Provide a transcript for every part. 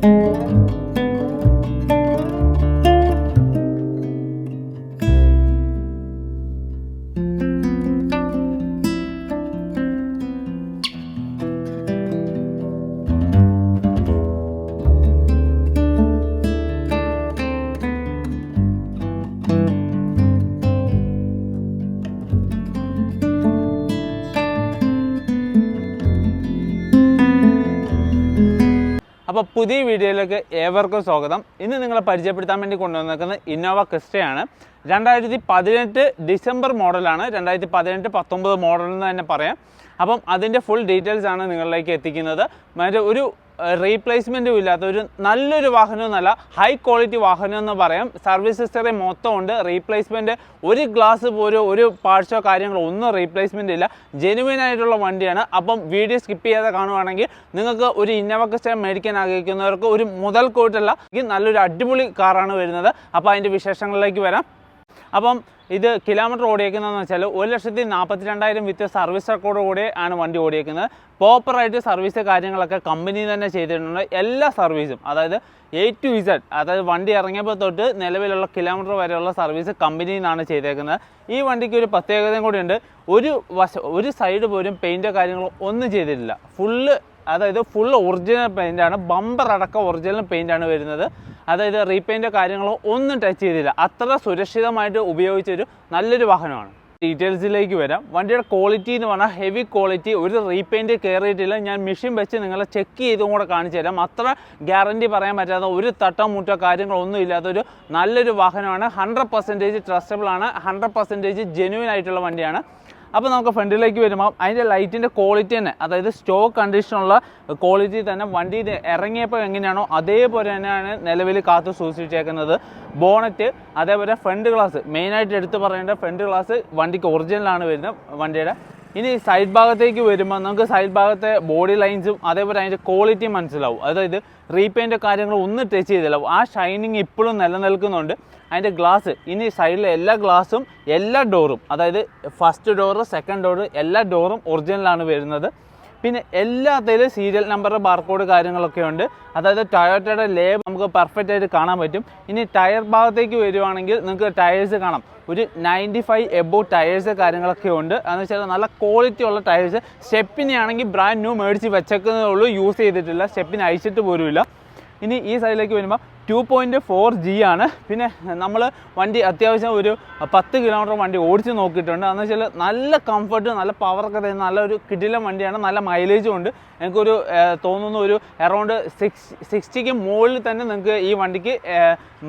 അപ്പോൾ പുതിയ വീഡിയോയിലേക്ക് ഏവർക്കും സ്വാഗതം. ഇന്ന് നിങ്ങളെ പരിചയപ്പെടുത്താൻ വേണ്ടി കൊണ്ടുവന്നിരിക്കുന്നത് ഇന്നോവ ക്രിസ്റ്റയാണ്. 2018 ഡിസംബർ മോഡലാണ്. 2018-19 മോഡൽ എന്ന് തന്നെ പറയാം. അപ്പം അതിൻ്റെ ഫുൾ ഡീറ്റെയിൽസ് ആണ് നിങ്ങളിലേക്ക് എത്തിക്കുന്നത്. ഒരു റീപ്ലേസ്മെൻറ്റും ഇല്ലാത്ത ഒരു നല്ലൊരു വാഹനം എന്നല്ല, ഹൈ ക്വാളിറ്റി വാഹനം എന്ന് പറയാം. സർവീസ് ഹിസ്റ്ററി മൊത്തം ഉണ്ട്. റീപ്ലേസ്മെൻറ്റ് ഒരു ഗ്ലാസ് പോലും ഒരു പാർട്സോ കാര്യങ്ങളോ ഒന്നും റീപ്ലേസ്മെൻറ്റ് ഇല്ല. ജെനുവിൻ ആയിട്ടുള്ള വണ്ടിയാണ്. അപ്പം വീഡിയോ സ്കിപ്പ് ചെയ്യാതെ കാണുവാണെങ്കിൽ നിങ്ങൾക്ക് ഒരു ഇന്നോവ ക്രിസ്റ്റ മേടിക്കാൻ ആഗ്രഹിക്കുന്നവർക്ക് ഒരു മുതൽക്കൂട്ടല്ല, നല്ലൊരു അടിപൊളി കാറാണ് വരുന്നത്. അപ്പോൾ അതിൻ്റെ വിശേഷങ്ങളിലേക്ക് വരാം. അപ്പം ഇത് കിലോമീറ്റർ ഓടിയേക്കുന്നതെന്ന് വെച്ചാൽ 1,42,000 വിത്ത് സർവീസ് റെക്കോർഡ് കൂടെ ആണ് വണ്ടി ഓടിയേക്കുന്നത്. പ്രോപ്പറായിട്ട് സർവീസ് കാര്യങ്ങളൊക്കെ കമ്പനി തന്നെ ചെയ്തിട്ടുണ്ട്. എല്ലാ സർവീസും, അതായത് A to Z, അതായത് വണ്ടി ഇറങ്ങിയപ്പോൾ തൊട്ട് നിലവിലുള്ള കിലോമീറ്റർ വരെയുള്ള സർവീസ് കമ്പനിയിൽ നിന്നാണ് ചെയ്തേക്കുന്നത്. ഈ വണ്ടിക്ക് ഒരു പ്രത്യേകതയും കൂടിയുണ്ട്. ഒരു സൈഡ് പോലും പെയിൻറ്റോ കാര്യങ്ങളോ ഒന്നും ചെയ്തിട്ടില്ല. ഫുൾ ഒറിജിനൽ പെയിൻ്റാണ്. ബമ്പർ അടക്കം ഒറിജിനൽ പെയിൻ്റാണ് വരുന്നത്. അതായത് റീപെയിൻറ്റോ കാര്യങ്ങളോ ഒന്നും ടച്ച് ചെയ്തില്ല. അത്ര സുരക്ഷിതമായിട്ട് ഉപയോഗിച്ചൊരു നല്ലൊരു വാഹനമാണ്. ഡീറ്റെയിൽസിലേക്ക് വരാം. വണ്ടിയുടെ ക്വാളിറ്റി എന്ന് പറഞ്ഞാൽ ഹെവി ക്വാളിറ്റി. ഒരു റീപെയിൻറ്റ് കയറിയിട്ടില്ല. ഞാൻ മെഷീൻ വെച്ച് നിങ്ങളെ ചെക്ക് ചെയ്തും കൂടെ കാണിച്ചു തരാം. അത്ര ഗ്യാരണ്ടി പറയാൻ പറ്റാത്ത, ഒരു തട്ടോ മുട്ടോ കാര്യങ്ങളൊന്നും ഇല്ലാത്തൊരു നല്ലൊരു വാഹനമാണ്. 100% ട്രസ്റ്റബിൾ ആണ്. 100% ജെന്യുവൻ ആയിട്ടുള്ള വണ്ടിയാണ്. അപ്പോൾ നമുക്ക് ഫ്രണ്ടിലേക്ക് വരുമ്പോൾ അതിൻ്റെ ലൈറ്റിൻ്റെ ക്വാളിറ്റി തന്നെ, അതായത് സ്റ്റോക്ക് കണ്ടീഷനുള്ള ക്വാളിറ്റി തന്നെ വണ്ടി ഇറങ്ങിയപ്പോൾ എങ്ങനെയാണോ അതേപോലെ തന്നെയാണ് നിലവിൽ കാത്തു സൂക്ഷിച്ചേക്കുന്നത്. ബോണറ്റ്, അതേപോലെ ഫ്രണ്ട് ഗ്ലാസ്, മെയിനായിട്ട് എടുത്ത് പറയേണ്ട ഫ്രണ്ട് ഗ്ലാസ് വണ്ടിക്ക് ഒറിജിനലാണ് വരുന്നത് വണ്ടിയുടെ. ഇനി സൈഡ് ഭാഗത്തേക്ക് വരുമ്പോൾ നമുക്ക് സൈഡ് ഭാഗത്തെ ബോഡി ലൈൻസും അതേപോലെ അതിൻ്റെ ക്വാളിറ്റി മനസ്സിലാവും. അതായത് റീപെയിൻറ്റ് കാര്യങ്ങളും ഒന്നും ടച്ച് ചെയ്തില്ല. ആ ഷൈനിങ് ഇപ്പോഴും നിലനിൽക്കുന്നുണ്ട്. അതിൻ്റെ ഗ്ലാസ്, ഇനി സൈഡിലെ എല്ലാ ഗ്ലാസും എല്ലാ ഡോറും, അതായത് ഫസ്റ്റ് ഡോറ് സെക്കൻഡ് ഡോറ് എല്ലാ ഡോറും ഒറിജിനലാണ് വരുന്നത്. പിന്നെ എല്ലാത്തിലും സീരിയൽ നമ്പർ ബാർകോഡ് കാര്യങ്ങളൊക്കെ ഉണ്ട്. അതായത് ടൊയോട്ടയുടെ ലേബൽ നമുക്ക് പെർഫെക്റ്റ് ആയിട്ട് കാണാൻ പറ്റും. ഇനി ടയർ ഭാഗത്തേക്ക് വരുവാണെങ്കിൽ നിങ്ങൾക്ക് ടയേഴ്സ് കാണാം. ഒരു 95 എബോവ് ടയേഴ്സ് കാര്യങ്ങളൊക്കെ ഉണ്ട്. എന്ന് വെച്ചാൽ നല്ല ക്വാളിറ്റി ഉള്ള ടയേഴ്സ്. സ്റ്റെപ്പിനെ ആണെങ്കിൽ ബ്രാൻഡ് ന്യൂ മേടിച്ച് വെച്ചേക്കുന്നതേ ഉള്ളൂ, യൂസ് ചെയ്തിട്ടില്ല. സ്റ്റെപ്പിന് അയച്ചിട്ട് പോലുമില്ല. ഇനി ഈ സൈഡിലേക്ക് വരുമ്പോൾ 2.4G ആണ്. പിന്നെ നമ്മൾ വണ്ടി അത്യാവശ്യം ഒരു 10 കിലോമീറ്റർ വണ്ടി ഓടിച്ച് നോക്കിയിട്ടുണ്ട്. എന്ന് വെച്ചാൽ നല്ല കംഫർട്ട്, നല്ല പവറൊക്കെ തരുന്ന നല്ലൊരു കിടിലൻ വണ്ടിയാണ്. നല്ല മൈലേജും ഉണ്ട്. എനിക്കൊരു തോന്നുന്നു ഒരു അറൗണ്ട് 60ക്ക് മുകളിൽ തന്നെ നിങ്ങൾക്ക് ഈ വണ്ടിക്ക്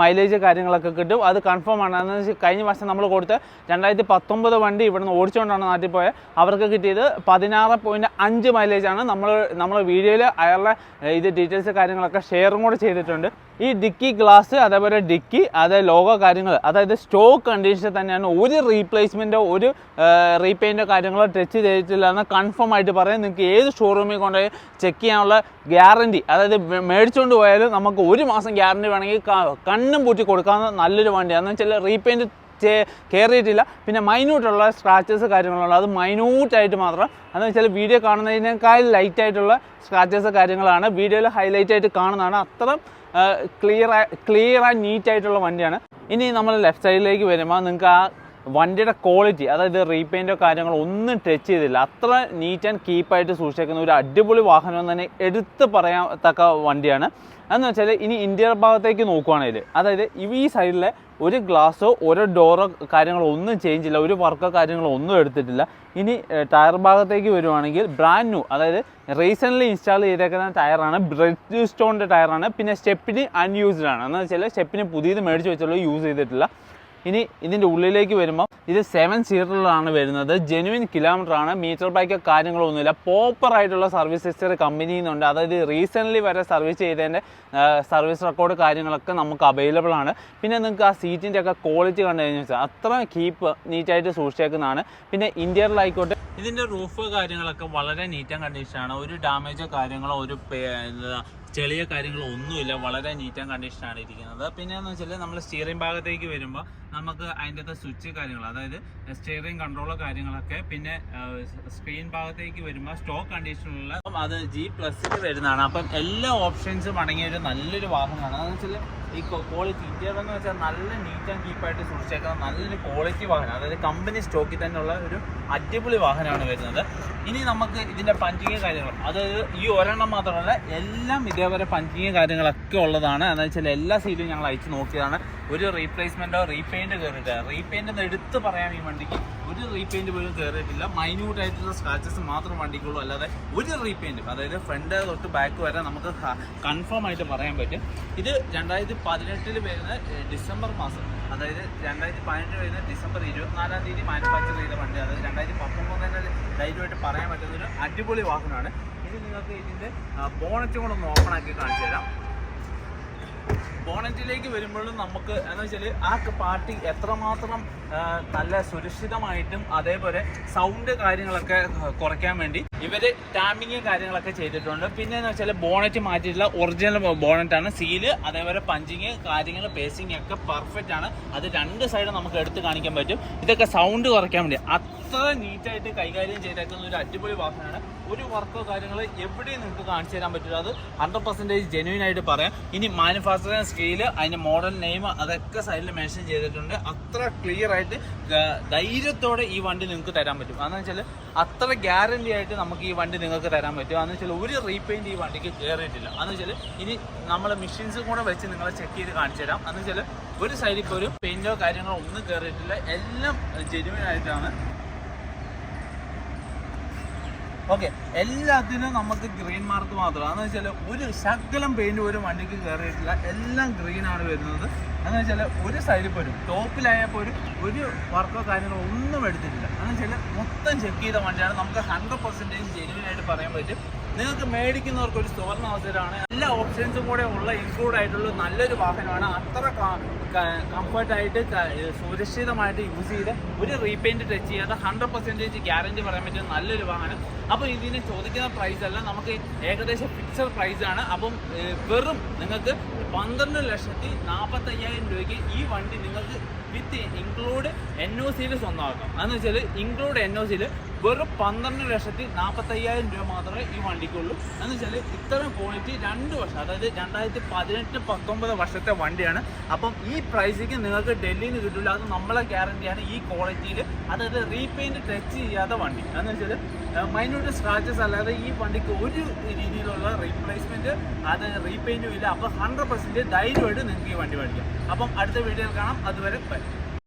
മൈലേജ് കാര്യങ്ങളൊക്കെ കിട്ടും. അത് കൺഫേം ആണ്. എന്ന് വെച്ചാൽ കഴിഞ്ഞ വർഷം നമ്മൾ കൊടുത്ത 2019 വണ്ടി ഇവിടുന്ന് ഓടിച്ചുകൊണ്ടാണ് നാട്ടിൽ പോയത്. അവർക്ക് കിട്ടിയത് 16.5 മൈലേജാണ്. നമ്മൾ വീഡിയോയിൽ അയാളുടെ ഇത് ഡീറ്റെയിൽസ് കാര്യങ്ങളൊക്കെ ഷെയറും കൂടെ ചെയ്തിട്ടുണ്ട്. ഈ ഡിക്കി ഗ്ലാസ്, അതേപോലെ ഡിക്കി, അതായത് ലോഗോ കാര്യങ്ങൾ, അതായത് സ്റ്റോക്ക് കണ്ടീഷൻ തന്നെയാണ്. ഒരു റീപ്ലേസ്മെൻറ്റോ ഒരു റീപെയിൻറ്റോ കാര്യങ്ങളോ ടച്ച് ചെയ്തിട്ടില്ല എന്ന് കൺഫേം ആയിട്ട് പറയാം. നിങ്ങൾക്ക് ഏത് ഷോറൂമിൽ കൊണ്ടുപോയി ചെക്ക് ചെയ്യാനുള്ള ഗ്യാരണ്ടി, അതായത് മേടിച്ചുകൊണ്ട് പോയാലും നമുക്ക് 1 മാസം ഗ്യാരണ്ടി വേണമെങ്കിൽ കണ്ണും പൂട്ടി കൊടുക്കാവുന്ന നല്ലൊരു വണ്ടിയാണ്. എന്ന് വെച്ചാൽ റീപെയിൻറ്റ് കയറിയിട്ടില്ല. പിന്നെ മൈന്യൂട്ടുള്ള സ്ക്രാച്ചസ് കാര്യങ്ങളുണ്ട്. അത് മൈന്യൂട്ടായിട്ട് മാത്രം, എന്ന് വെച്ചാൽ വീഡിയോ കാണുന്നതിനേക്കാൾ ലൈറ്റായിട്ടുള്ള സ്ക്രാച്ചസ് കാര്യങ്ങളാണ് വീഡിയോയിൽ ഹൈലൈറ്റ് ആയിട്ട് കാണുന്നതാണ്. അത്ര ക്ലിയർ ആൻഡ് നീറ്റായിട്ടുള്ള വണ്ടിയാണ്. ഇനി നമ്മൾ ലെഫ്റ്റ് സൈഡിലേക്ക് വരുമ്പോൾ നിങ്ങൾക്ക് ആ വണ്ടിയുടെ ക്വാളിറ്റി, അതായത് റീപെയിൻറ്റോ കാര്യങ്ങളോ ഒന്നും ടച്ച് ചെയ്തില്ല. അത്ര നീറ്റ് ആൻഡ് കീപ്പായിട്ട് സൂക്ഷിക്കുന്ന ഒരു അടിപൊളി വാഹനം തന്നെ എടുത്ത് പറയാത്തക്ക വണ്ടിയാണ്. എന്ന് വെച്ചാൽ ഇനി ഇന്റീരിയർ ഭാഗത്തേക്ക് നോക്കുകയാണെങ്കിൽ, അതായത് ഈ സൈഡിലെ ഒരു ഗ്ലാസോ ഒരു ഡോറോ കാര്യങ്ങളോ ഒന്നും ചേഞ്ച് ഇല്ല. ഒരു വർക്കോ കാര്യങ്ങളോ ഒന്നും എടുത്തിട്ടില്ല. ഇനി ടയർ ഭാഗത്തേക്ക് വരുവാണെങ്കിൽ ബ്രാൻഡ് ന്യൂ, അതായത് റീസെൻ്റ്ലി ഇൻസ്റ്റാൾ ചെയ്തേക്കുന്ന ടയറാണ്. ബ്രിഡ് സ്റ്റോണിൻ്റെ ടയറാണ്. പിന്നെ സ്റ്റെപ്പിന് അൺയൂസ്ഡ് ആണ്. എന്ന് വെച്ചാൽ സ്റ്റെപ്പിന് പുതിയത് മേടിച്ച് വെച്ചുള്ളൂ, യൂസ് ചെയ്തിട്ടില്ല. ഇനി ഇതിൻ്റെ ഉള്ളിലേക്ക് വരുമ്പോൾ ഇത് 7 സീറ്ററിലാണ് വരുന്നത്. ജെനുവിൻ കിലോമീറ്റർ ആണ്. മീറ്റർ ബൈക്കോ കാര്യങ്ങളൊന്നുമില്ല. പ്രോപ്പറായിട്ടുള്ള സർവീസ് ഹിസ്റ്ററി കമ്പനിയിൽ നിന്നുണ്ട്. അതായത് റീസെൻ്റ്ലി വരെ സർവീസ് ചെയ്തതിൻ്റെ സർവീസ് റെക്കോർഡ് കാര്യങ്ങളൊക്കെ നമുക്ക് അവൈലബിൾ ആണ്. പിന്നെ നിങ്ങൾക്ക് ആ സീറ്റിൻ്റെ ഒക്കെ ക്വാളിറ്റി കണ്ടു കഴിഞ്ഞാൽ വെച്ചാൽ അത്ര നീറ്റായിട്ട് സൂക്ഷിച്ചേക്കുന്നതാണ്. പിന്നെ ഇന്റീരിയറിലായിക്കോട്ടെ ഇതിൻ്റെ റൂഫ് കാര്യങ്ങളൊക്കെ വളരെ നീറ്റ് ആൻഡ് കണ്ടീഷനാണ്. ഒരു ഡാമേജോ കാര്യങ്ങളോ ഒരു ചെളിയോ കാര്യങ്ങളോ ഒന്നുമില്ല, വളരെ നീറ്റ് ആൻഡ് കണ്ടീഷനാണ് ഇരിക്കുന്നത്. പിന്നെയെന്ന് വെച്ചാൽ നമ്മൾ സ്റ്റിയറിംഗ് ഭാഗത്തേക്ക് വരുമ്പോൾ നമുക്ക് അതിൻ്റെ സ്വിച്ച് കാര്യങ്ങൾ, അതായത് സ്റ്റിയറിംഗ് കൺട്രോളോ കാര്യങ്ങളൊക്കെ, പിന്നെ സ്ക്രീൻ ഭാഗത്തേക്ക് വരുമ്പോൾ സ്റ്റോക്ക് കണ്ടീഷനുള്ള അത് G+ൽ വരുന്നതാണ്. അപ്പം എല്ലാ ഓപ്ഷൻസും അടങ്ങിയ ഒരു നല്ലൊരു വാഹനമാണ്. അതെന്ന് വെച്ചാൽ ഈ ക്വാളിറ്റി ഇന്ത്യയിൽ എന്ന് വെച്ചാൽ നല്ല നീറ്റ് ആൻഡ് കീപ്പായിട്ട് സൂക്ഷിച്ചേക്കുന്ന നല്ലൊരു ക്വാളിറ്റി വാഹനം, അതായത് കമ്പനി സ്റ്റോക്കിൽ തന്നെയുള്ള ഒരു അടിപൊളി വാഹനമാണ് വരുന്നത്. ഇനി നമുക്ക് ഇതിൻ്റെ പഞ്ചിങ് കാര്യങ്ങൾ, അതായത് ഈ ഒരെണ്ണം മാത്രമല്ല എല്ലാം ഇതേപോലെ പഞ്ചിങ് കാര്യങ്ങളൊക്കെ ഉള്ളതാണ്. എന്ന് വെച്ചാൽ എല്ലാ സീറ്റും ഞങ്ങൾ അയച്ചു നോക്കിയതാണ്. ഒരു റീപ്ലേസ്മെൻറ്റോ റീപെയിൻറ്റ് കയറിയിട്ടില്ല. റീപെയിൻ്റ് എന്ന് എടുത്ത് പറയാൻ ഈ വണ്ടിക്ക് ഒരു റീപെയിൻറ്റ് പോലും കയറിയിട്ടില്ല. മൈന്യൂട്ടായിട്ടുള്ള സ്ക്രാച്ചസ് മാത്രം വണ്ടിക്കുള്ളൂ, അല്ലാതെ ഒരു റീപെയിൻറ്റും, അതായത് ഫ്രണ്ട് തൊട്ട് ബാക്ക് വരെ നമുക്ക് കൺഫേം ആയിട്ട് പറയാൻ പറ്റും. ഇത് 2018 വരുന്ന ഡിസംബർ മാസം, അതായത് 2018 വരുന്ന ഡിസംബർ 24-ാം തീയതി മാനുഫാക്ചർ ചെയ്ത വണ്ടി, അതായത് 2019 ധൈര്യമായിട്ട് പറയാൻ പറ്റുന്നൊരു അടിപൊളി വാഹനമാണ്. ഇനി നിങ്ങൾക്ക് ഇതിൻ്റെ ബോണറ്റ് കൂടെ ഒന്ന് ഓപ്പൺ ആക്കി കാണിച്ചു തരാം. ബോണറ്റിലേക്ക് വരുമ്പോഴും നമുക്ക് എന്ന് വെച്ചാൽ ആ പാർട്ടി എത്രമാത്രം നല്ല സുരക്ഷിതമായിട്ടും അതേപോലെ സൗണ്ട് കാര്യങ്ങളൊക്കെ കുറയ്ക്കാൻ വേണ്ടി ഇവർ ടാമ്പിങ് കാര്യങ്ങളൊക്കെ ചെയ്തിട്ടുണ്ട്. പിന്നെ എന്ന് വെച്ചാൽ ബോണറ്റ് മാറ്റിയിട്ടുള്ള ഒറിജിനൽ ബോണറ്റാണ്. സീല് അതേപോലെ പഞ്ചിങ് കാര്യങ്ങൾ പേസിങ് ഒക്കെ പെർഫെക്റ്റ് ആണ്. അത് രണ്ട് സൈഡ് നമുക്ക് എടുത്ത് കാണിക്കാൻ പറ്റും. ഇതൊക്കെ സൗണ്ട് കുറയ്ക്കാൻ വേണ്ടി അത്ര നീറ്റായിട്ട് കൈകാര്യം ചെയ്തേക്കുന്ന ഒരു അടിപൊളി വാഹനമാണ്. ഒരു വർക്കോ കാര്യങ്ങൾ എവിടെയും നിങ്ങൾക്ക് കാണിച്ചു തരാൻ പറ്റില്ല. അത് 100% ജെന്യൂൻ ആയിട്ട് പറയാം. ഇനി മാനുഫാക്ചറിംഗ് സ്കെയില്, അതിൻ്റെ മോഡൽ നെയിം അതൊക്കെ സൈഡിൽ മെൻഷൻ ചെയ്തിട്ടുണ്ട്. അത്ര ക്ലിയർ ആയിട്ട് ധൈര്യത്തോടെ ഈ വണ്ടി നിങ്ങൾക്ക് തരാൻ പറ്റും. അതെന്ന് വെച്ചാൽ അത്ര ഗ്യാരണ്ടി ആയിട്ട് നമുക്ക് ഈ വണ്ടി നിങ്ങൾക്ക് തരാൻ പറ്റും. അതെന്ന് വെച്ചാൽ ഒരു റീപെയിൻറ്റ് ഈ വണ്ടിക്ക് കയറിയിട്ടില്ല. അതെന്ന് വെച്ചാൽ ഇനി നമ്മൾ മെഷീൻസ് കൂടെ വെച്ച് നിങ്ങളെ ചെക്ക് ചെയ്ത് കാണിച്ചു തരാം. അതെന്ന് വെച്ചാൽ ഒരു സൈഡിൽ ഇപ്പോൾ ഒരു പെയിൻറ്റോ കാര്യങ്ങളോ ഒന്നും കയറിയിട്ടില്ല. എല്ലാം ജെന്യൂൻ ആയിട്ടാണ്. ഓക്കെ, എല്ലാത്തിനും നമുക്ക് ഗ്രീൻ മാർക്ക് മാത്രമാണ്. എന്ന് വെച്ചാൽ ഒരു ശകലം പെയിൻറ്റ് ഒരു വണ്ടിക്ക് കയറിയിട്ടില്ല. എല്ലാം ഗ്രീനാണ് വരുന്നത്. എന്ന് വെച്ചാൽ ഒരു സൈഡിൽ പോലും ടോപ്പിലായപ്പോൾ ഒരു വർക്കോ കാര്യങ്ങളോ ഒന്നും എടുത്തിട്ടില്ല. എന്ന് വെച്ചാൽ മൊത്തം ചെക്ക് ചെയ്ത വണ്ടിയാണ്. നമുക്ക് 100% ജെന്യൂൻ ആയിട്ട് പറയാൻ പറ്റും. നിങ്ങൾക്ക് മേടിക്കുന്നവർക്ക് ഒരു സുവർണ്ണ അവസരമാണ്. എല്ലാ ഓപ്ഷൻസും കൂടെ ഉള്ള ഇൻക്ലൂഡ് ആയിട്ടുള്ള നല്ലൊരു വാഹനമാണ്. അത്ര കംഫർട്ടായിട്ട് സുരക്ഷിതമായിട്ട് യൂസ് ചെയ്ത് ഒരു റീപെയിൻറ്റ് ടച്ച് ചെയ്യാതെ 100% ഗ്യാരണ്ടി പറയാൻ പറ്റുന്ന നല്ലൊരു വാഹനം. അപ്പോൾ ഇതിന് ചോദിക്കുന്ന പ്രൈസ് അല്ല, നമുക്ക് ഏകദേശം ഫിക്സഡ് പ്രൈസാണ്. അപ്പം വെറും നിങ്ങൾക്ക് 12,45,000 രൂപയ്ക്ക് ഈ വണ്ടി നിങ്ങൾക്ക് വിത്ത് ഇൻക്ലൂഡ് NOCയിൽ സ്വന്തമാക്കാം. അതെന്ന് വെച്ചാൽ ഇൻക്ലൂഡ് NOCയിൽ വെറും 12,45,000 രൂപ മാത്രമേ ഈ വണ്ടിക്കുള്ളൂ. എന്ന് വെച്ചാൽ ഇത്തരം ക്വാളിറ്റി 2 വർഷം, അതായത് 2018-19 വർഷത്തെ വണ്ടിയാണ്. അപ്പം ഈ പ്രൈസിക്ക് നിങ്ങൾക്ക് ഡൽഹിയിൽ നിന്ന് കിട്ടില്ല. അത് നമ്മളെ ഗ്യാരണ്ടിയാണ് ഈ ക്വാളിറ്റിയിൽ. അതായത് റീപെയിൻറ്റ് ടച്ച് ചെയ്യാത്ത വണ്ടി. എന്ന് വെച്ചാൽ മൈന്യൂട്ട് സ്ക്രാച്ചസ് അല്ലാതെ ഈ വണ്ടിക്ക് ഒരു രീതിയിലുള്ള റീപ്ലേസ്മെൻറ്റ് അത് റീപെയിൻറ്റും ഇല്ല. അപ്പോൾ 100% ധൈര്യമായിട്ട് നിങ്ങൾക്ക് ഈ വണ്ടി മേടിക്കാം. അപ്പം അടുത്ത വീഡിയോയിൽ കാണാം. അതുവരെ ബൈ.